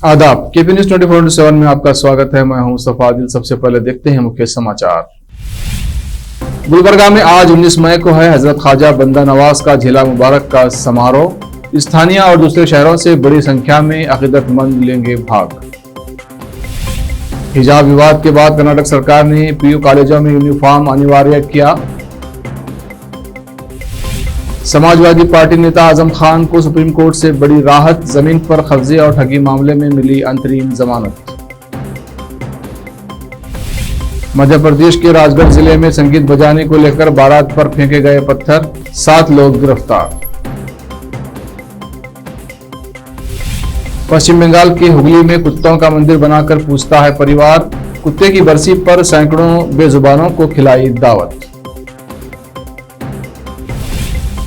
आदाब, KP news 24/7 में आपका स्वागत है। मैं हूं मुस्तफा आदिल। सबसे पहले देखते हैं मुख्य समाचार। गुलबर्गा में आज 19 मई को है हजरत ख्वाजा बंदा नवाज का झीला मुबारक का समारोह। स्थानीय और दूसरे शहरों से बड़ी संख्या में अकीदतमंद लेंगे भाग। हिजाब विवाद के बाद कर्नाटक सरकार ने पीयू कॉलेजों में यूनिफॉर्म अनिवार्य किया। समाजवादी पार्टी नेता आजम खान को सुप्रीम कोर्ट से बड़ी राहत। जमीन पर कब्जे और ठगी मामले में मिली अंतरिम जमानत। मध्य प्रदेश के राजगढ़ जिले में संगीत बजाने को लेकर बारात पर फेंके गए पत्थर, 7 लोग गिरफ्तार। पश्चिम बंगाल के हुगली में कुत्तों का मंदिर बनाकर पूछता है परिवार। कुत्ते की बरसी पर सैकड़ों बेजुबानों को खिलाई दावत।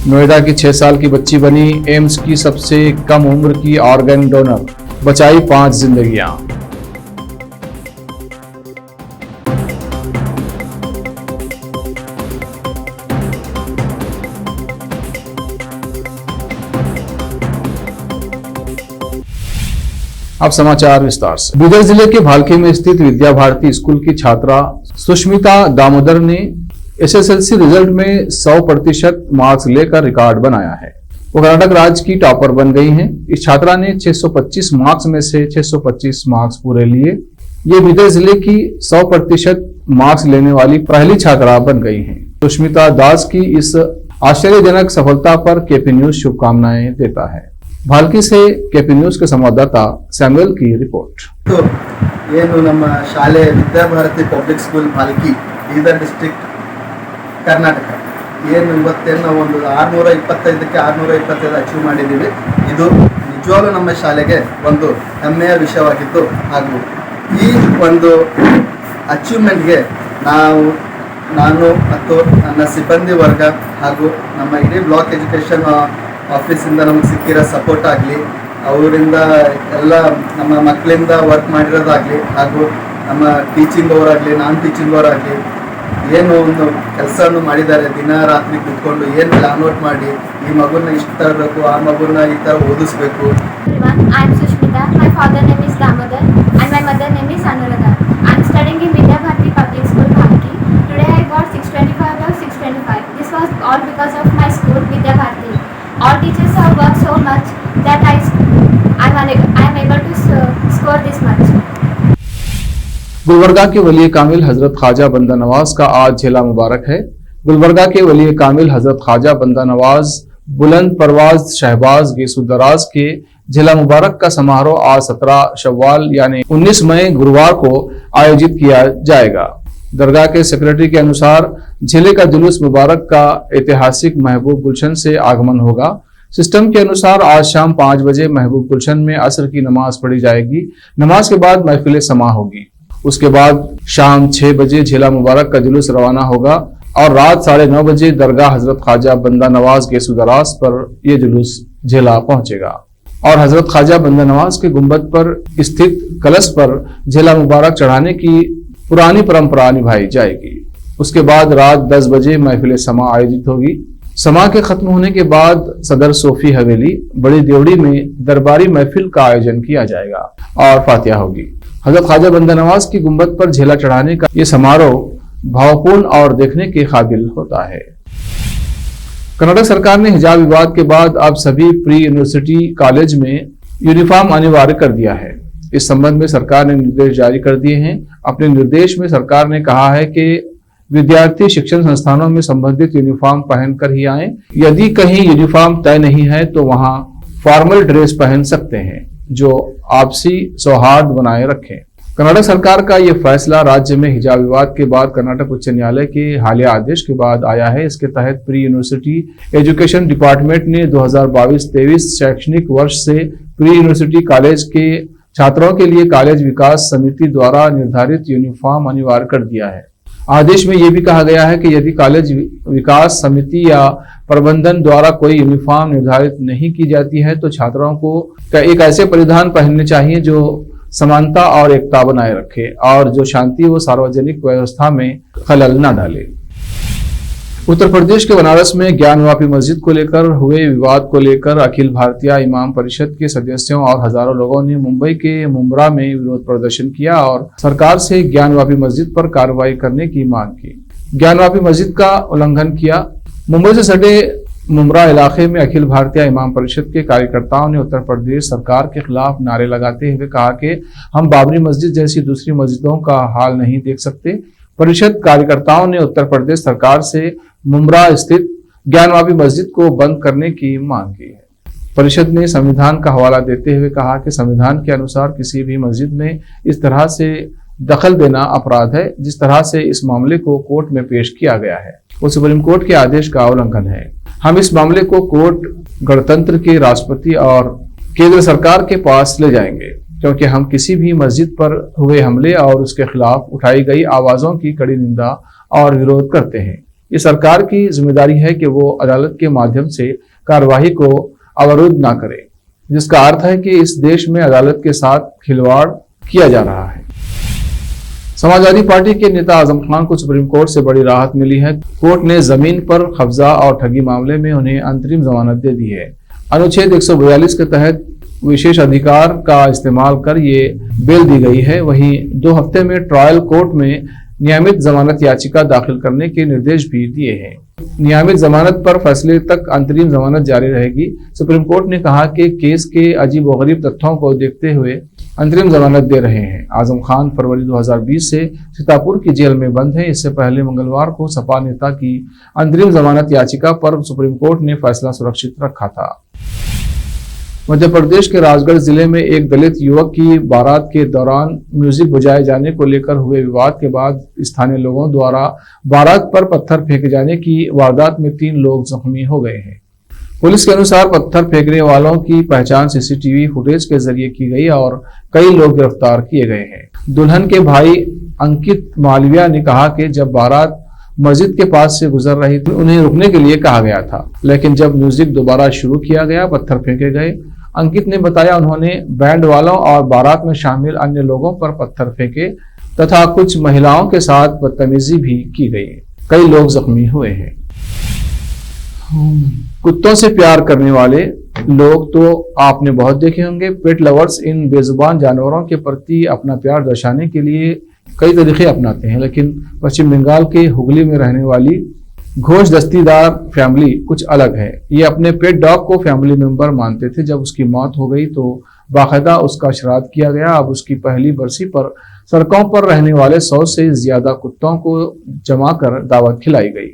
नोएडा की 6 साल की बच्ची बनी एम्स की सबसे कम उम्र की ऑर्गन डोनर, बचाई 5 जिंदगियां। अब समाचार विस्तार से। बीदर जिले के भालके में स्थित विद्या भारती स्कूल की छात्रा सुष्मिता दामोदर ने एसएसएलसी रिजल्ट में 100% मार्क्स लेकर रिकॉर्ड बनाया है। वो कर्नाटक राज्य की टॉपर बन गई हैं। इस छात्रा ने 625 मार्क्स में से 625 मार्क्स पूरे लिए। ये बीदर जिले की 100% मार्क्स लेने वाली पहली छात्रा बन गई हैं। सुष्मिता दास की इस आश्चर्यजनक सफलता पर केपी न्यूज शुभकामनाएं देता है। भालकी से केपी न्यूज के संवाददाता सैमुअल की रिपोर्ट। तो ಏನು ನಮ್ಮ ಶಾಲೆ Vidyabharati public school Bhalki Bidar district Karnataka ಏನು ಇವತ್ತೇನು ನಾವು ಒಂದು 625ಕ್ಕೆ 625 ಅಚೀವ್ ಮಾಡಿದ್ದೀವಿ. ಇದು ನಿಜವಾಗ್ಲೂ ನಮ್ಮ ಶಾಲೆಗೆ ಒಂದು ಹೆಮ್ಮೆಯ ವಿಷಯವಾಗಿದ್ದು ಹಾಗೂ ಈ ಒಂದು ಅಚೀವ್ಮೆಂಟ್ಗೆ ನಾನು ಮತ್ತು ನನ್ನ ಸಿಬ್ಬಂದಿ ವರ್ಗ ಹಾಗೂ ನಮ್ಮ ಇಡೀ ಬ್ಲಾಕ್ ಎಜುಕೇಷನ್ ಆಫೀಸಿಂದ ನಮಗೆ ಸಿಕ್ಕಿರೋ ಸಪೋರ್ಟ್ ಆಗಲಿ, ಅವರಿಂದ ಎಲ್ಲ ನಮ್ಮ ಮಕ್ಕಳಿಂದ ವರ್ಕ್ ಮಾಡಿರೋದಾಗಲಿ ಹಾಗೂ ನಮ್ಮ ಟೀಚಿಂಗ್ ಅವರಾಗಲಿ ನಾನ್ ಟೀಚಿಂಗ್ ಅವರಾಗಲಿ ಏನು ಒಂದು ಕೆಲಸವನ್ನು ಮಾಡಿದ್ದಾರೆ. ದಿನ ರಾತ್ರಿ ಕೂತ್ಕೊಂಡು ಏನು ಪ್ಲಾನ್ ಔಟ್ ಮಾಡಿ ಈ ಮಗುನ ಇಷ್ಟು ತರಬೇಕು, ಆ ಮಗುನ ಈ ಥರ ಓದಿಸ್ಬೇಕು. I am Sushmita. My father name is Damodar and my mother name is Anuradha. I am studying in Vidya Bharati Public School, Bhalki. Today I got 625 out of 625. This was all because of my school, Vidya Bharati. All teachers have worked so much that I am able to score this much. Gulbarga के वली कामिल हजरत ख्वाजा बंदा नवाज का आज झीला मुबारक है। गुलबर्गा के वली कामिल हजरत ख्वाजा बंदा नवाज बुलंद परवाज शहबाज गेसुदराज के झीला मुबारक का समारोह आज 17 शव्वाल यानी 19 मई गुरुवार को आयोजित किया जाएगा। दरगाह के सेक्रेटरी के अनुसार झीले का जुलूस मुबारक का ऐतिहासिक महबूब गुलशन से आगमन होगा। सिस्टम के अनुसार आज शाम 5 बजे महबूब गुलशन में असर की नमाज पढ़ी जाएगी। नमाज के बाद महफिल समा होगी। उसके बाद शाम 6 बजे झीला मुबारक का जुलूस रवाना होगा और रात 9:30 बजे दरगाह हजरत ख्वाजा बंदा नवाज गेसुदराज पर यह जुलूस झीला पहुंचेगा और हजरत ख्वाजा बंदा नवाज के गुंबद पर स्थित कलश पर झीला मुबारक चढ़ाने की पुरानी परंपरा निभाई जाएगी। उसके बाद रात 10 बजे महफिल समा आयोजित होगी। समा के खत्म होने के बाद सदर सोफी हवेली बड़ी देवड़ी में दरबारी महफिल का आयोजन किया जाएगा और फातिहा होगी। हजरत ख्वाजा बंदा नवाज की गुंबद पर झीला चढ़ाने का यह समारोह भावपूर्ण और देखने के काबिल होता है। कर्नाटक सरकार ने हिजाब विवाद के बाद अब सभी प्री यूनिवर्सिटी कॉलेज में यूनिफॉर्म अनिवार्य कर दिया है। इस संबंध में सरकार ने निर्देश जारी कर दिए हैं। अपने निर्देश में सरकार ने कहा है कि विद्यार्थी शिक्षण संस्थानों में संबंधित यूनिफॉर्म पहनकर ही आएं। यदि कहीं यूनिफॉर्म तय नहीं है तो वहां फॉर्मल ड्रेस पहन सकते हैं जो आपसी सौहार्द बनाए रखें। कर्नाटक सरकार का यह फैसला राज्य में हिजाब विवाद के बाद कर्नाटक उच्च न्यायालय के हालिया आदेश के बाद आया है। इसके तहत प्री यूनिवर्सिटी एजुकेशन डिपार्टमेंट ने 2022-23 शैक्षणिक वर्ष से प्री यूनिवर्सिटी कॉलेज के छात्रों के लिए कॉलेज विकास समिति द्वारा निर्धारित यूनिफॉर्म अनिवार्य कर दिया है। आदेश में यह भी कहा गया है कि यदि कॉलेज विकास समिति या प्रबंधन द्वारा कोई यूनिफॉर्म निर्धारित नहीं की जाती है तो छात्रों को एक ऐसे परिधान पहनने चाहिए जो समानता और एकता बनाए रखे और जो शांति व सार्वजनिक व्यवस्था में खलल न डाले। उत्तर प्रदेश के बनारस में ज्ञानवापी मस्जिद को लेकर हुए विवाद को लेकर अखिल भारतीय इमाम परिषद के सदस्यों और हजारों लोगों ने मुंबई के मुंब्रा में विरोध प्रदर्शन किया और सरकार से ज्ञानवापी मस्जिद पर कार्रवाई करने की मांग की। ज्ञानवापी मस्जिद का उल्लंघन किया। मुंबई से सटे मुंब्रा इलाके में अखिल भारतीय इमाम परिषद के कार्यकर्ताओं ने उत्तर प्रदेश सरकार के खिलाफ नारे लगाते हुए कहा कि हम बाबरी मस्जिद जैसी दूसरी मस्जिदों का हाल नहीं देख सकते। परिषद कार्यकर्ताओं ने उत्तर प्रदेश सरकार से मुंब्रा स्थित ज्ञानवापी मस्जिद को बंद करने की मांग की है। परिषद ने संविधान का हवाला देते हुए कहा कि संविधान के अनुसार किसी भी मस्जिद में इस तरह से दखल देना अपराध है। जिस तरह से इस मामले को कोर्ट में पेश किया गया है वो सुप्रीम कोर्ट के आदेश का उल्लंघन है। हम इस मामले को कोर्ट, गणतंत्र के राष्ट्रपति और केंद्र सरकार के पास ले जाएंगे, क्योंकि हम किसी भी मस्जिद पर हुए हमले और उसके खिलाफ उठाई गई आवाजों की कड़ी निंदा और विरोध करते हैं। ये सरकार की जिम्मेदारी है कि वो अदालत के माध्यम से कार्यवाही को अवरुद्ध ना करे, जिसका अर्थ है कि इस देश में अदालत के साथ खिलवाड़ किया जा रहा है। समाजवादी पार्टी के नेता आजम खान को सुप्रीम कोर्ट से बड़ी राहत मिली है। कोर्ट ने जमीन पर कब्जा और ठगी मामले में उन्हें अंतरिम जमानत दे दी है। अनुच्छेद 142 के तहत विशेष अधिकार का इस्तेमाल कर ये बेल दी गई है। वहीं 2 हफ्ते में ट्रायल कोर्ट में नियमित जमानत याचिका दाखिल करने के निर्देश भी दिए हैं। नियमित जमानत पर फैसले तक अंतरिम जमानत जारी रहेगी। सुप्रीम कोर्ट ने कहा कि केस के अजीबोगरीब तथ्यों को देखते हुए अंतरिम जमानत दे रहे हैं। आजम खान फरवरी 2020 से सीतापुर की जेल में बंद है। इससे पहले मंगलवार को सपा नेता की अंतरिम जमानत याचिका पर सुप्रीम कोर्ट ने फैसला सुरक्षित रखा था। मध्य प्रदेश के राजगढ़ जिले में एक दलित युवक की बारात के दौरान म्यूजिक बजाए जाने को लेकर हुए विवाद के बाद स्थानीय लोगों द्वारा बारात पर पत्थर फेंके जाने की वारदात में 3 लोग जख्मी हो गए हैं। पुलिस के अनुसार पत्थर फेंकने वालों की पहचान सीसीटीवी फुटेज के जरिए की गई और कई लोग गिरफ्तार किए गए हैं। दुल्हन के भाई अंकित मालविया ने कहा कि जब बारात मस्जिद के पास से गुजर रही थी उन्हें रुकने के लिए कहा गया था, लेकिन जब म्यूजिक दोबारा शुरू किया गया पत्थर फेंके गए। अंकित ने बताया उन्होंने बैंड वालों और बारात में शामिल अन्य लोगों पर पत्थर फेंके तथा कुछ महिलाओं के साथ बदतमीजी भी की गई। कई लोग जख्मी हुए हैं। कुत्तों से प्यार करने वाले लोग तो आपने बहुत देखे होंगे। पेट लवर्स इन बेजुबान जानवरों के प्रति अपना प्यार दर्शाने के लिए कई तरीके अपनाते हैं, लेकिन पश्चिम बंगाल के हुगली में रहने वाली घोष दस्तीदार फैमिली कुछ अलग है। ये अपने पेट डॉग को फैमिली मेंबर मानते थे। जब उसकी मौत हो गई तो बाकायदा उसका श्राद्ध किया गया। अब उसकी पहली बरसी पर सड़कों पर रहने वाले 100 से ज्यादा कुत्तों को जमा कर दावत खिलाई गई।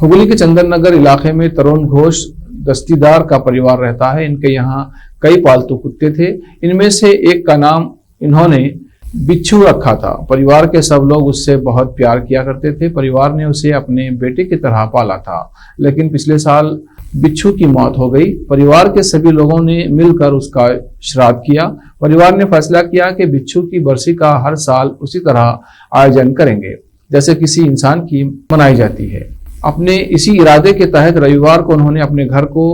हुगली के चंदन नगर इलाके में तरुण घोष दस्तीदार का परिवार रहता है। इनके यहाँ कई पालतू कुत्ते थे। इनमें से एक का नाम इन्होंने बिच्छू रखा था। परिवार के सब लोग उससे बहुत प्यार किया करते थे। परिवार ने उसे अपने बेटे की तरह पाला था, लेकिन पिछले साल बिच्छू की मौत हो गई। परिवार के सभी लोगों ने मिलकर उसका श्राद्ध किया। परिवार ने फैसला किया कि बिच्छू की बरसी का हर साल उसी तरह आयोजन करेंगे जैसे किसी इंसान की मनाई जाती है। अपने इसी इरादे के तहत रविवार को उन्होंने अपने घर को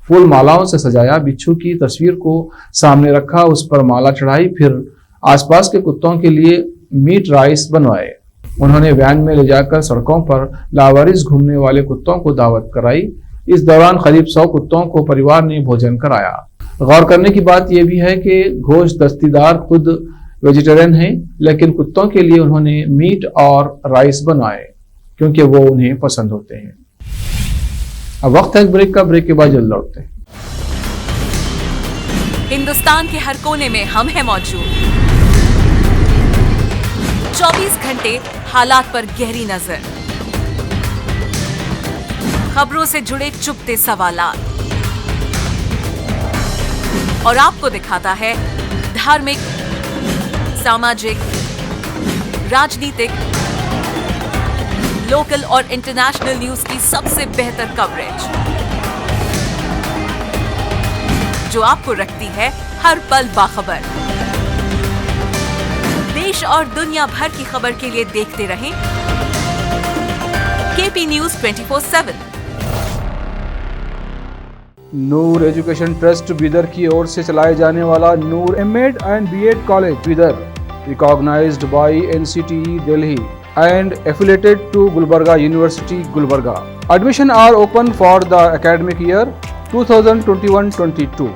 फूल मालाओं से सजाया। बिच्छू की तस्वीर को सामने रखा, उस पर माला चढ़ाई, फिर आसपास के कुत्तों के लिए मीट राइस बनवाए। उन्होंने वैन में ले जाकर सड़कों पर लावारिस घूमने वाले कुत्तों को दावत कराई। इस दौरान करीब 100 कुत्तों को परिवार ने भोजन कराया। गौर करने की बात यह भी है कि घोष दस्तीदार खुद वेजिटेरियन हैं, लेकिन कुत्तों के लिए उन्होंने मीट और राइस बनवाए क्योंकि वो उन्हें पसंद होते हैं। अब वक्त है एक ब्रेक का। ब्रेक के बाद जल्द लौटते हैं। हिंदुस्तान के हर कोने में हम हैं मौजूद। 24 घंटे हालात पर गहरी नजर, खबरों से जुड़े चुपते सवालात और आपको दिखाता है धार्मिक, सामाजिक, राजनीतिक, लोकल और इंटरनेशनल न्यूज की सबसे बेहतर कवरेज जो आपको रखती है हर पल बाखबर। देश और दुनिया भर की खबर के लिए देखते रहें KP news 24/7। Noor education trust Bidar की ओर से चलाए जाने वाला Noor MEd and BEd college Bidar, recognised by NCTE Delhi and affiliated to Gulbarga university Gulbarga, Admission are open for the academic year 2021-22.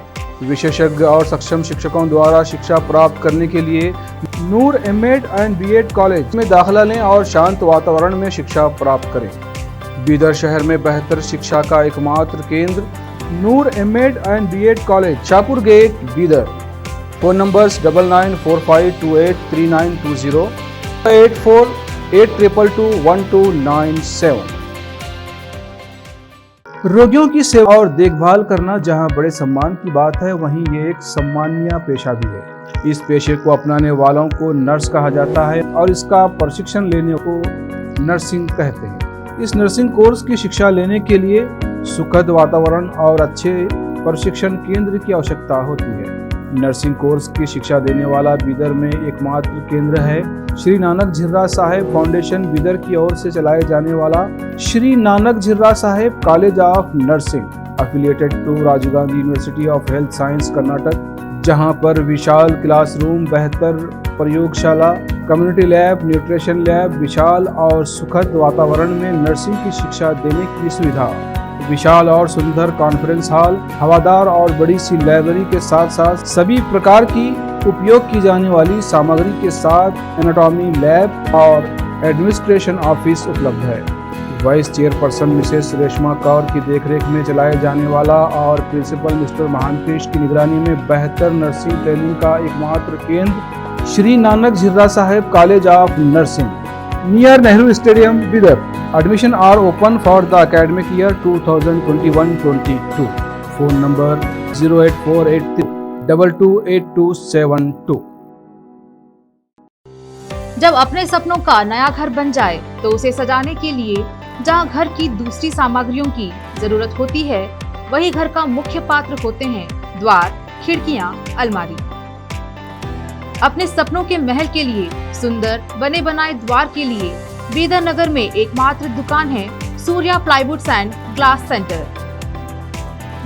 विशेषज्ञ और सक्षम शिक्षकों द्वारा शिक्षा प्राप्त करने के लिए नूर एमएड एंड बीएड कॉलेज में दाखिला लें और शांत वातावरण में शिक्षा प्राप्त करें। बीदर शहर में बेहतर शिक्षा का एकमात्र केंद्र Noor MEd and BEd college, Shahpur gate, Bidar. Phone numbers 9945283920, 8482221297। रोगियों की सेवा और देखभाल करना जहां बड़े सम्मान की बात है, वहीं ये एक सम्मानीय पेशा भी है। इस पेशे को अपनाने वालों को नर्स कहा जाता है और इसका प्रशिक्षण लेने को नर्सिंग कहते हैं। इस नर्सिंग कोर्स की शिक्षा लेने के लिए सुखद वातावरण और अच्छे प्रशिक्षण केंद्र की आवश्यकता होती है। नर्सिंग कोर्स की शिक्षा देने वाला बीदर में एकमात्र केंद्र है श्री नानक झिर्रा साहेब फाउंडेशन बीदर की ओर से चलाए जाने वाला Shri Nanak Jhirra Saheb college of nursing, affiliated to Rajiv Gandhi university of health science Karnataka, जहां पर विशाल क्लासरूम, बेहतर प्रयोगशाला, कम्युनिटी लैब, न्यूट्रिशन लैब, विशाल और सुखद वातावरण में नर्सिंग की शिक्षा देने की सुविधा, विशाल और सुंदर कॉन्फ्रेंस हॉल, हवादार और बड़ी सी लाइब्रेरी के साथ साथ सभी प्रकार की उपयोग की जाने वाली सामग्री के साथ एनाटॉमी लैब और एडमिनिस्ट्रेशन ऑफिस उपलब्ध है। Vice chairperson Mrs Reshma Kaur की देखरेख में चलाए जाने वाला और प्रिंसिपल मिस्टर महांतेश की निगरानी में बेहतर नर्सिंग ट्रेनिंग का एकमात्र केंद्र Shri Nanak Jhirra Saheb college of nursing, near Nehru stadium, Bidar. Admission are open for the academic year 2021-22. Phone number 08483228272. जब अपने सपनों का नया घर बन जाए तो उसे सजाने के लिए जहां घर की दूसरी सामग्रियों की जरूरत होती है, वही घर का मुख्य पात्र होते हैं द्वार, खिड़कियां, अलमारी। अपने सपनों के महल के लिए सुंदर बने बनाए द्वार के लिए बीदर नगर में एकमात्र दुकान है Surya plywoods and glass centre,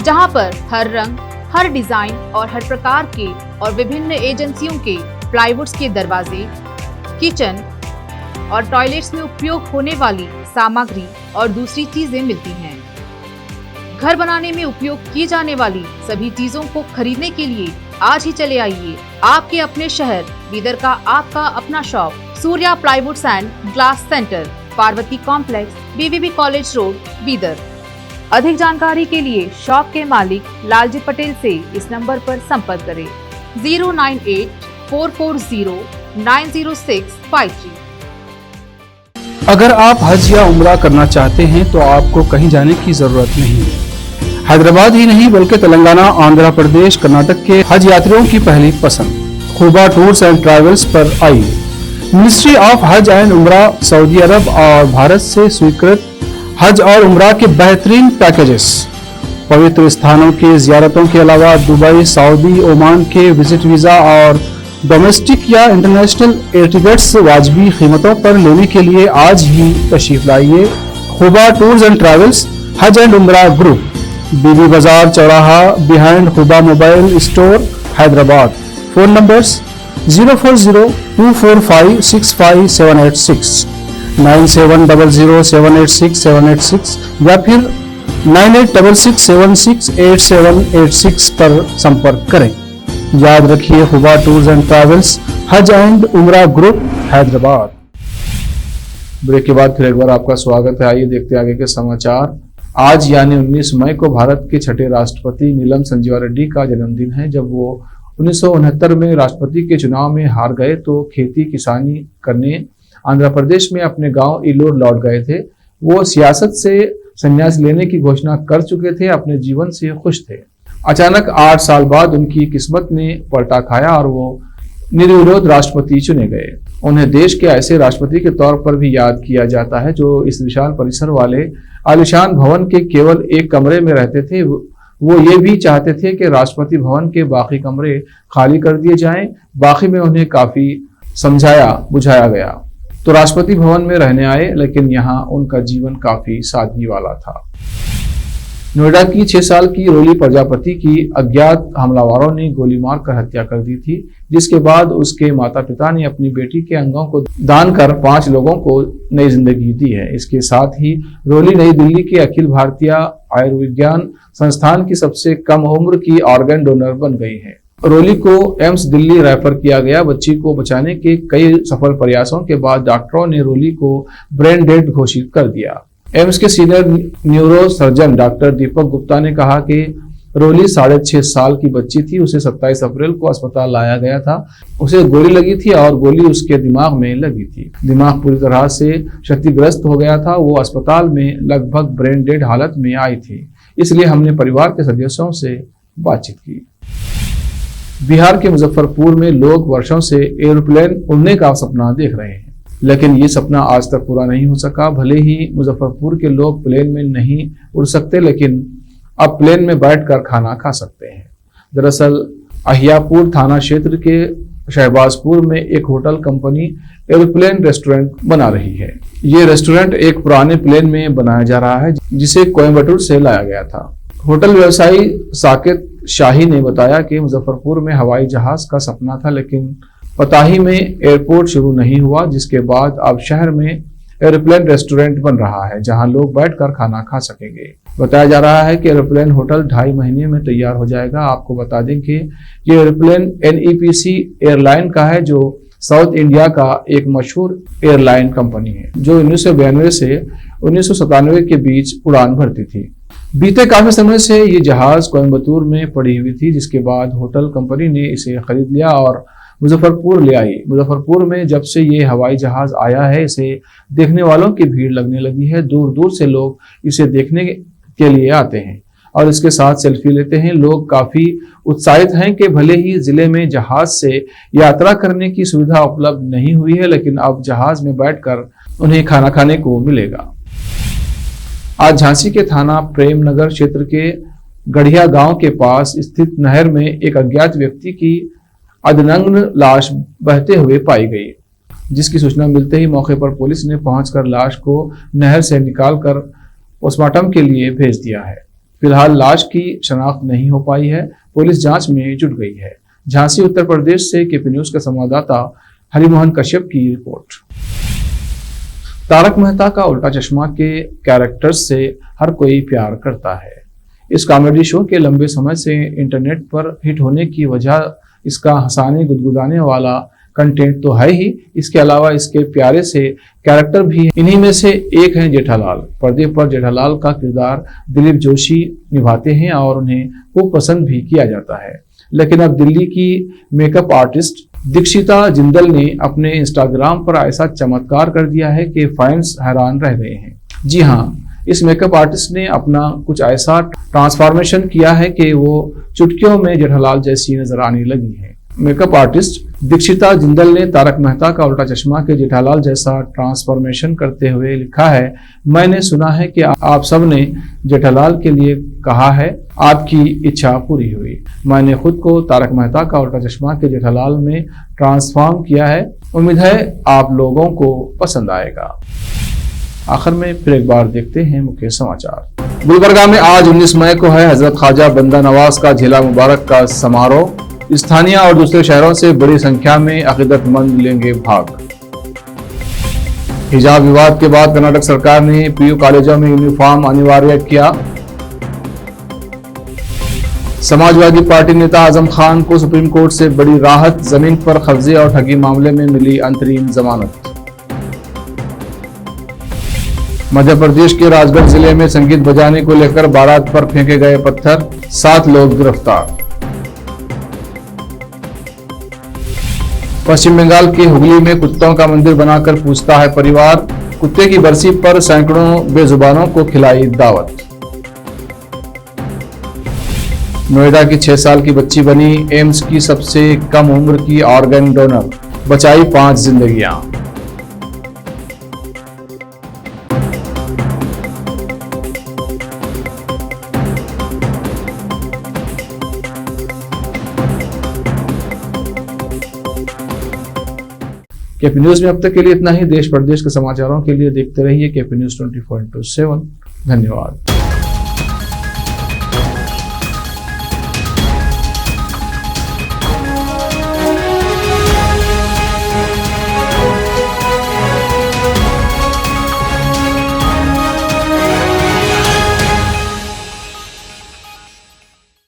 जहां पर हर रंग, हर डिजाइन और हर प्रकार के और विभिन्न एजेंसियों के प्लाईवुड्स के दरवाजे, किचन और टॉयलेट्स में उपयोग होने वाली सामग्री और दूसरी चीजें मिलती हैं। घर बनाने में उपयोग की जाने वाली सभी चीजों को खरीदने के लिए आज ही चले आइए आपके अपने शहर बीदर का आपका अपना shop Surya plywoods and glass centre, Parvati complex, BVB college road, Bidar. अधिक जानकारी के लिए शॉप के मालिक लालजी पटेल से इस नंबर पर संपर्क करें 09844090653। अगर आप हज या उम्रा करना चाहते हैं तो आपको कहीं जाने की जरूरत नहीं है। हैदराबाद ही नहीं बल्कि तेलंगाना, आंध्र प्रदेश, कर्नाटक के हज यात्रियों की पहली पसंद खुबा टूर्स एंड ट्रैवल्स पर आइए। मिनिस्ट्री ऑफ हज एंड उम्रा, सऊदी अरब और भारत से स्वीकृत हज और उम्रा के बेहतरीन पैकेजेस, पवित्र स्थानों की जियारतों के अलावा दुबई, सऊदी, ओमान के विजिट वीजा और डोमेस्टिक या इंटरनेशनल एयर टिकट्स वाजबी कीमतों पर लेने के लिए आज ही तशरीफ लाइए। Khuba tours and travels, Haj and Umrah group, Bibi Bazar चौराहा, behind Khuba mobile store, Hyderabad. Phone numbers 04024565786, 9700786786 या फिर 9866768786 पर संपर्क करें। याद रखिए, खुबा tours and travels, Haj and Umrah group, Hyderabad. Break के बाद फिर एक बार आपका स्वागत है। आइए देखते हैं आगे के समाचार। आज यानी 19 मई को भारत के छठे राष्ट्रपति नीलम संजीवा रेड्डी का जन्मदिन है। जब वो 1969 में राष्ट्रपति के चुनाव में हार गए तो खेती किसानी करने आंध्र प्रदेश में अपने गांव इलोर लौट गए थे। वो सियासत से संन्यास लेने की घोषणा कर चुके थे, अपने जीवन से खुश थे। अचानक 8 साल बाद उनकी किस्मत ने पलटा खाया और वो निर्विरोध राष्ट्रपति चुने गए। उन्हें देश के ऐसे राष्ट्रपति के तौर पर भी याद किया जाता है जो इस विशाल परिसर वाले आलीशान भवन के केवल एक कमरे में रहते थे। वो ये भी चाहते थे कि राष्ट्रपति भवन के बाकी कमरे खाली कर दिए जाएं। बाकी में उन्हें काफी समझाया बुझाया गया तो राष्ट्रपति भवन में रहने आए, लेकिन यहाँ उनका जीवन काफी सादगी वाला था। नोएडा की 6 साल की रोली प्रजापति की अज्ञात हमलावरों ने गोली मारकर हत्या कर दी थी, जिसके बाद उसके माता पिता ने अपनी बेटी के अंगों को दान कर 5 लोगों को नई जिंदगी दी है। इसके साथ ही रोली नई दिल्ली के अखिल भारतीय आयुर्विज्ञान संस्थान की सबसे कम उम्र की ऑर्गन डोनर बन गई है। रोली को एम्स दिल्ली रेफर किया गया। बच्ची को बचाने के कई सफल प्रयासों के बाद डॉक्टरों ने रोली को ब्रेन डेड घोषित कर दिया। एम्स के senior neuro surgeon doctor Deepak Gupta ने कहा कि रोली 6.5 साल की बच्ची थी। उसे 27 अप्रैल को अस्पताल लाया गया था। उसे गोली लगी थी और गोली उसके दिमाग में लगी थी। दिमाग पूरी तरह से क्षतिग्रस्त हो गया था। वो अस्पताल में लगभग ब्रेन डेड हालत में आई थी, इसलिए हमने परिवार के सदस्यों से बातचीत की। बिहार के मुजफ्फरपुर में लोग वर्षों से एयरप्लेन उड़ने का सपना देख रहे हैं, लेकिन ये सपना आज तक पूरा नहीं हो सका। भले ही मुजफ्फरपुर के लोग प्लेन में नहीं उड़ सकते, लेकिन अब प्लेन में बैठकर खाना खा सकते हैं। दरअसल अहियापुर थाना क्षेत्र के शहबाजपुर में एक होटल कंपनी एयरप्लेन रेस्टोरेंट बना रही है। ये रेस्टोरेंट एक पुराने प्लेन में बनाया जा रहा है, जिसे कोयम्बटूर से लाया गया था। होटल व्यवसायी साकिब शाही ने बताया कि मुजफ्फरपुर में हवाई जहाज का सपना था, लेकिन पताही में एयरपोर्ट शुरू नहीं हुआ, जिसके बाद अब शहर में एयरप्लेन रेस्टोरेंट बन रहा है, जहां लोग बैठकर खाना खा सकेंगे। बताया जा रहा है कि एयरप्लेन होटल 2.5 महीने में तैयार हो जाएगा। आपको बता दें कि ये एयरप्लेन NEPC एयरलाइन का है, जो साउथ इंडिया का एक मशहूर एयरलाइन कंपनी है, जो 1992 से 1997 के बीच उड़ान भरती थी। बीते काफी समय से ये जहाज कोयम्बटूर में पड़ी हुई थी, जिसके बाद होटल कंपनी ने इसे खरीद लिया और मुजफ्फरपुर ले आई। मुजफ्फरपुर में जब से ये हवाई जहाज आया है, इसे देखने वालों की भीड़ लगने लगी है। दूर दूर से लोग इसे देखने के लिए आते हैं और इसके साथ सेल्फी लेते हैं। लोग काफी उत्साहित हैं कि भले ही जिले में जहाज से यात्रा करने की सुविधा उपलब्ध नहीं हुई है, लेकिन अब जहाज में बैठकर उन्हें खाना खाने को मिलेगा। आज झांसी के थाना प्रेमनगर क्षेत्र के गढ़िया गांव के पास स्थित नहर में एक अज्ञात व्यक्ति की अधनग्न लाश बहते हुए पाई गई, जिसकी सूचना मिलते ही मौके पर पुलिस ने पहुंचकर लाश को नहर से निकालकर पोस्टमार्टम के लिए भेज दिया है। फिलहाल लाश की शनाख्त नहीं हो पाई है। पुलिस जांच में जुट गई है। झांसी उत्तर प्रदेश से KP न्यूज का संवाददाता हरिमोहन कश्यप की रिपोर्ट। तारक मेहता का उल्टा चश्मा के कैरेक्टर्स से हर कोई प्यार करता है। इस कॉमेडी शो के लंबे समय से इंटरनेट पर हिट होने की वजह इसका हंसाने गुदगुदाने वाला कंटेंट तो है ही, इसके अलावा इसके प्यारे से कैरेक्टर भी। इन्हीं में से एक है जेठालाल। पर्दे पर जेठालाल का किरदार दिलीप जोशी निभाते हैं और उन्हें खूब पसंद भी किया जाता है। लेकिन अब दिल्ली की मेकअप आर्टिस्ट दीक्षिता जिंदल ने अपने इंस्टाग्राम पर ऐसा चमत्कार कर दिया है कि फैंस हैरान रह गए हैं। जी हाँ, इस मेकअप आर्टिस्ट ने अपना कुछ ऐसा ट्रांसफॉर्मेशन किया है कि वो चुटकियों में जेठालाल जैसी नजर आने लगी है। मेकअप आर्टिस्ट दीक्षिता जिंदल ने तारक मेहता का उल्टा चश्मा के जेठालाल जैसा ट्रांसफॉर्मेशन करते हुए लिखा है, मैंने सुना है कि आप सब ने जेठालाल के लिए कहा है, आपकी इच्छा पूरी हुई। मैंने खुद को तारक मेहता का उल्टा चश्मा के जेठालाल में ट्रांसफॉर्म किया है। उम्मीद है आप लोगों को पसंद आएगा। आखिर में फिर एक बार देखते हैं मुख्य समाचार। गुलबर्गा में आज 19 मई को है हजरत ख्वाजा बंदा नवाज का झीला मुबारक का समारोह। स्थानीय और दूसरे शहरों से बड़ी संख्या में अकीदतमंद लेंगे भाग। हिजाब विवाद के बाद कर्नाटक सरकार ने PU कॉलेजों में यूनिफॉर्म अनिवार्य किया। समाजवादी पार्टी नेता आजम खान को सुप्रीम कोर्ट से बड़ी राहत, जमीन पर कब्जे और ठगी मामले में मिली अंतरिम जमानत। मध्य प्रदेश के राजगढ़ जिले में संगीत बजाने को लेकर बारात पर फेंके गए पत्थर, 7 लोग गिरफ्तार। पश्चिम बंगाल के हुगली में कुत्तों का मंदिर बनाकर पूजता है परिवार। कुत्ते की बरसी पर सैकड़ों बेजुबानों को खिलाई दावत। नोएडा की 6 साल की बच्ची बनी एम्स की सबसे कम उम्र की ऑर्गन डोनर, बचाई 5 जिंदगियां। KP न्यूज में अब तक के लिए इतना ही। देश प्रदेश के समाचारों के लिए देखते रहिए KP न्यूज 24/7। धन्यवाद।